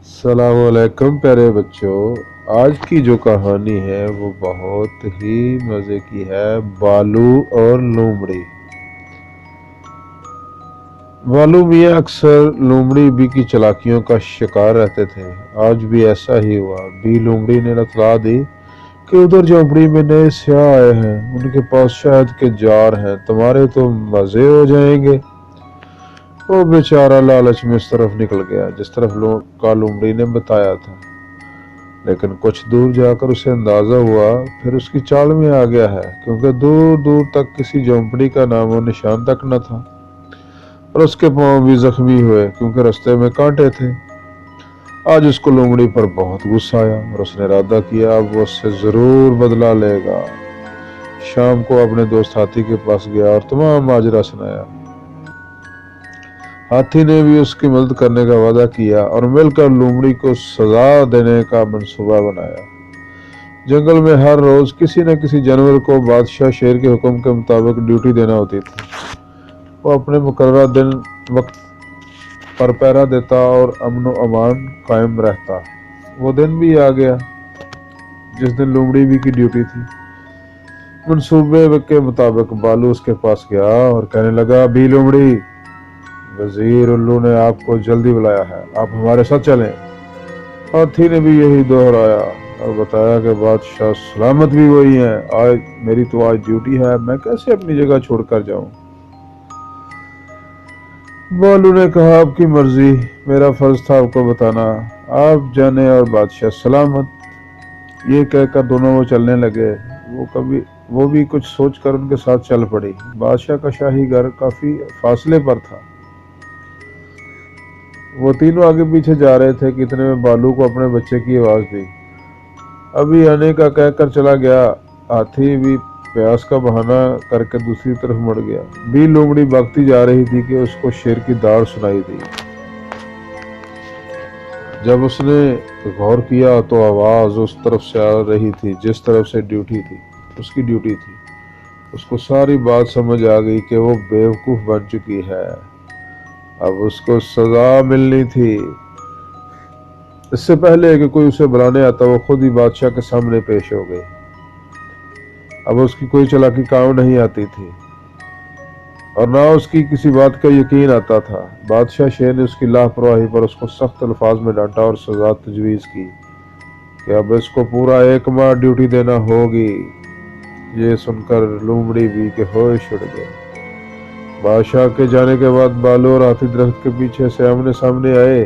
السلام علیکم پیارے بچوں، آج کی جو کہانی ہے وہ بہت ہی مزے کی ہے۔ بالو اور لومڑی۔ بالو میاں اکثر لومڑی بی کی چلاکیوں کا شکار رہتے تھے۔ آج بھی ایسا ہی ہوا۔ بی لومڑی نے اطلاع دی کہ ادھر جھونپڑی میں نئے سیاح آئے ہیں، ان کے پاس شہد کے جار ہیں، تمہارے تو مزے ہو جائیں گے۔ وہ بیچارہ لالچ میں اس طرف نکل گیا جس طرف کا لومڑی نے بتایا تھا، لیکن کچھ دور جا کر اسے اندازہ ہوا پھر اس کی چال میں آ گیا ہے، کیونکہ دور دور تک کسی جھونپڑی کا نام و نشان تک نہ تھا، اور اس کے پاؤں بھی زخمی ہوئے کیونکہ رستے میں کانٹے تھے۔ آج اس کو لومڑی پر بہت غصہ آیا اور اس نے ارادہ کیا اب وہ اس سے ضرور بدلہ لے گا۔ شام کو اپنے دوست ہاتھی کے پاس گیا اور تمام ماجرا سنایا۔ ہاتھی نے بھی اس کی مدد کرنے کا وعدہ کیا اور مل کر لومڑی کو سزا دینے کا منصوبہ بنایا۔ جنگل میں ہر روز کسی نہ کسی جانور کو بادشاہ شیر کے حکم کے مطابق ڈیوٹی دینا ہوتی تھی۔ وہ اپنے مقررہ دن وقت پر پہرا دیتا اور امن و امان قائم رہتا۔ وہ دن بھی آ گیا جس دن لومڑی بھی کی ڈیوٹی تھی۔ منصوبے کے مطابق بالو اس کے پاس گیا اور کہنے لگا، بھی لومڑی، وزیر الو نے آپ کو جلدی بلایا ہے، آپ ہمارے ساتھ چلیں۔ ہاتھی نے بھی یہی دہرایا اور بتایا کہ بادشاہ سلامت بھی وہی ہیں، میری تو آج ڈیوٹی ہے، میں کیسے اپنی جگہ چھوڑ کر جاؤں۔ بالو نے کہا، آپ کی مرضی، میرا فرض تھا آپ کو بتانا، آپ جانے اور بادشاہ سلامت۔ یہ کہہ کر دونوں وہ چلنے لگے۔ وہ بھی کچھ سوچ کر ان کے ساتھ چل پڑی۔ بادشاہ کا شاہی گھر کافی فاصلے پر تھا۔ وہ تینوں آگے پیچھے جا رہے تھے کہ اتنے میں بالو کو اپنے بچے کی آواز دی۔ ابھی آنے کا کہہ کر چلا گیا۔ ہاتھی بھی پیاس کا بہانہ کر کے دوسری طرف مڑ گیا۔ بھی لومڑی بھاگتی جا رہی تھی کہ اس کو شیر کی داڑ سنائی دی۔ جب اس نے غور کیا تو آواز اس طرف سے آ رہی تھی جس طرف سے اس کی ڈیوٹی تھی۔ اس کو ساری بات سمجھ آ گئی کہ وہ بیوقوف بن چکی ہے، اب اس کو سزا ملنی تھی۔ اس سے پہلے کہ کوئی اسے بلانے آتا وہ خود ہی بادشاہ کے سامنے پیش ہو گئی۔ اب اس کی کوئی چلاکی کام نہیں آتی تھی اور نہ اس کی کسی بات کا یقین آتا تھا۔ بادشاہ شیر نے اس کی لاپرواہی پر اس کو سخت الفاظ میں ڈانٹا اور سزا تجویز کی کہ اب اس کو پورا 1 ماہ ڈیوٹی دینا ہوگی۔ یہ سن کر لومڑی بھی کے ہوش اڑ گئے۔ بادشاہ کے جانے کے بعد بالو اور ہاتھی درخت کے پیچھے سے آمنے سامنے آئے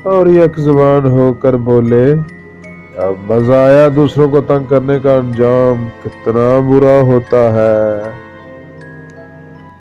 اور یک زبان ہو کر بولے، اب مزہ آیا دوسروں کو تنگ کرنے کا انجام کتنا برا ہوتا ہے۔